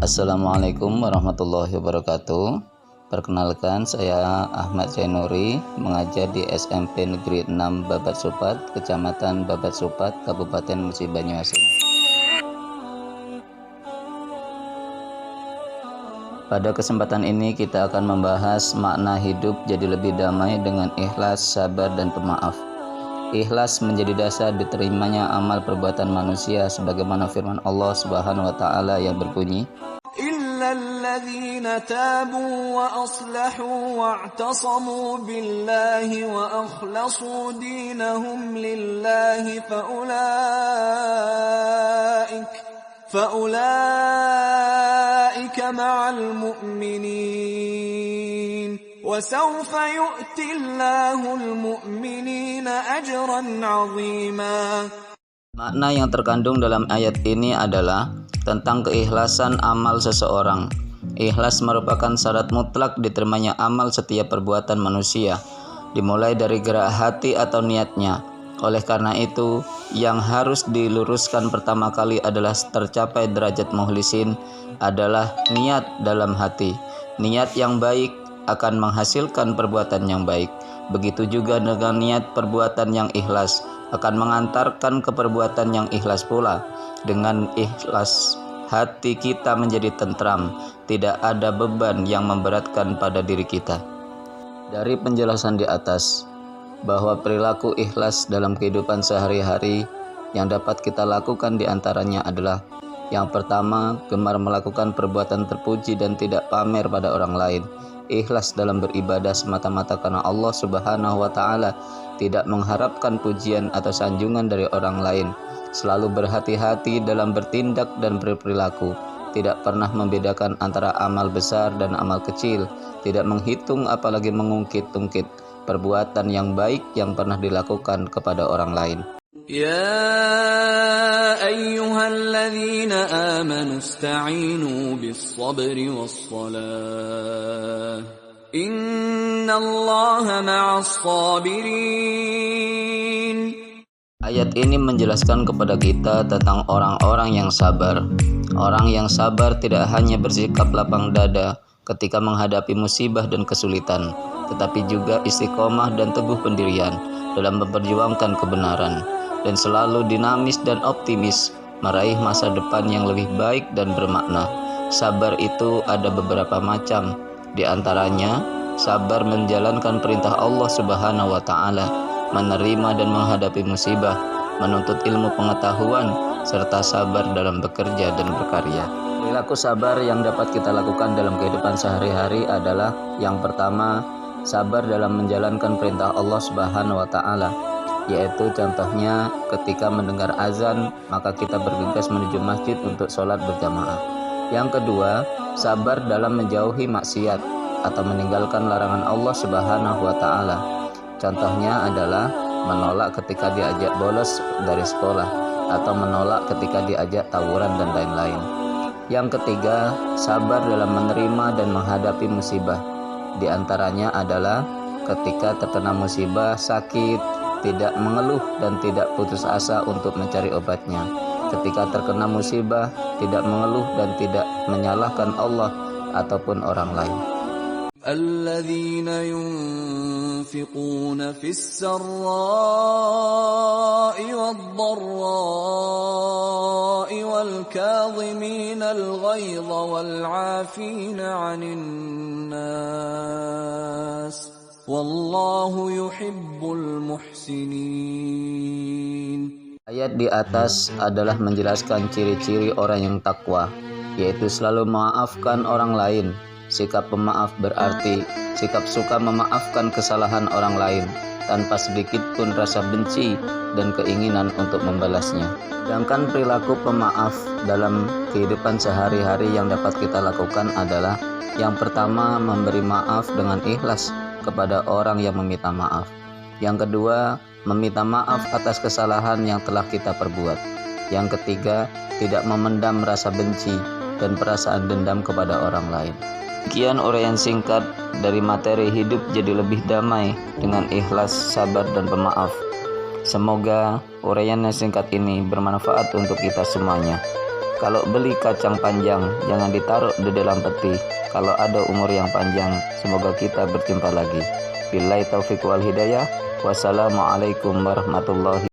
Assalamualaikum warahmatullahi wabarakatuh. Perkenalkan, saya Ahmad Zainuri, mengajar di SMP Negeri 6 Babat Supat, Kecamatan Babat Supat, Kabupaten Musi Banyuasin. Pada kesempatan ini kita akan membahas makna hidup jadi lebih damai dengan ikhlas, sabar, dan pemaaf. Ikhlas menjadi dasar diterimanya amal perbuatan manusia sebagaimana firman Allah Subhanahu wa taala yang berbunyi, illalladzina tabu wa aslahu wa'tasamu billahi wa akhlasu dinahum lillahi faulaika ma'al mu'minin وَسَوْفَ يُؤْتِ اللَّهُ الْمُؤْمِنِينَ أَجْرًا عَظِيمًا. Makna yang terkandung dalam ayat ini adalah tentang keikhlasan amal seseorang. Ikhlas merupakan syarat mutlak diterimanya amal setiap perbuatan manusia, dimulai dari gerak hati atau niatnya. Oleh karena itu, yang harus diluruskan pertama kali adalah tercapai derajat mukhlisin adalah niat dalam hati. Niat yang baik akan menghasilkan perbuatan yang baik. Begitu juga dengan niat perbuatan yang ikhlas akan mengantarkan ke perbuatan yang ikhlas pula. Dengan ikhlas, hati kita menjadi tentram, tidak ada beban yang memberatkan pada diri kita. Dari penjelasan di atas, bahwa perilaku ikhlas dalam kehidupan sehari-hari yang dapat kita lakukan diantaranya adalah: yang pertama, gemar melakukan perbuatan terpuji dan tidak pamer pada orang lain. Ikhlas dalam beribadah semata-mata karena Allah Subhanahu wa taala, tidak mengharapkan pujian atau sanjungan dari orang lain. Selalu berhati-hati dalam bertindak dan berperilaku, tidak pernah membedakan antara amal besar dan amal kecil, tidak menghitung apalagi mengungkit-ungkit perbuatan yang baik yang pernah dilakukan kepada orang lain. Ya ayyuhalladzina amanu ista'inu bis-sabri was-salah. Innallaha ma'as-sabirin. Ayat ini menjelaskan kepada kita tentang orang-orang yang sabar. Orang yang sabar tidak hanya bersikap lapang dada ketika menghadapi musibah dan kesulitan, tetapi juga istiqomah dan teguh pendirian dalam memperjuangkan kebenaran, dan selalu dinamis dan optimis meraih masa depan yang lebih baik dan bermakna. Sabar itu ada beberapa macam, di antaranya sabar menjalankan perintah Allah Subhanahu wa taala, menerima dan menghadapi musibah, menuntut ilmu pengetahuan, serta sabar dalam bekerja dan berkarya. Perilaku sabar yang dapat kita lakukan dalam kehidupan sehari-hari adalah: yang pertama, sabar dalam menjalankan perintah Allah Subhanahu wa taala, yaitu contohnya ketika mendengar azan maka kita bergegas menuju masjid untuk sholat berjamaah. Yang kedua, sabar dalam menjauhi maksiat atau meninggalkan larangan Allah Subhanahu wa taala. Contohnya adalah menolak ketika diajak bolos dari sekolah atau menolak ketika diajak tawuran dan lain-lain. Yang ketiga, sabar dalam menerima dan menghadapi musibah. Di antaranya adalah ketika terkena musibah, sakit, tidak mengeluh dan tidak putus asa untuk mencari obatnya. Ketika terkena musibah, tidak mengeluh dan tidak menyalahkan Allah ataupun orang lain. Alladzina yunfiquna fis sarra'i wad-dharra'i wal kadhiminal ghaidha wal 'afina 'anil nas. Wallahu yuhibbul muhsinin. Ayat di atas adalah menjelaskan ciri-ciri orang yang takwa, yaitu selalu memaafkan orang lain. Sikap pemaaf berarti sikap suka memaafkan kesalahan orang lain tanpa sedikit pun rasa benci dan keinginan untuk membalasnya. Sedangkan perilaku pemaaf dalam kehidupan sehari-hari yang dapat kita lakukan adalah: yang pertama, memberi maaf dengan ikhlas kepada orang yang meminta maaf. Yang kedua, meminta maaf atas kesalahan yang telah kita perbuat. Yang ketiga, tidak memendam rasa benci dan perasaan dendam kepada orang lain. Sekian uraian singkat dari materi hidup jadi lebih damai dengan ikhlas, sabar, dan pemaaf. Semoga uraian yang singkat ini bermanfaat untuk kita semuanya. Kalau beli kacang panjang, jangan ditaruh di dalam peti. Kalau ada umur yang panjang, semoga kita berjumpa lagi. Billahi taufiq wal hidayah. Wassalamualaikum warahmatullahi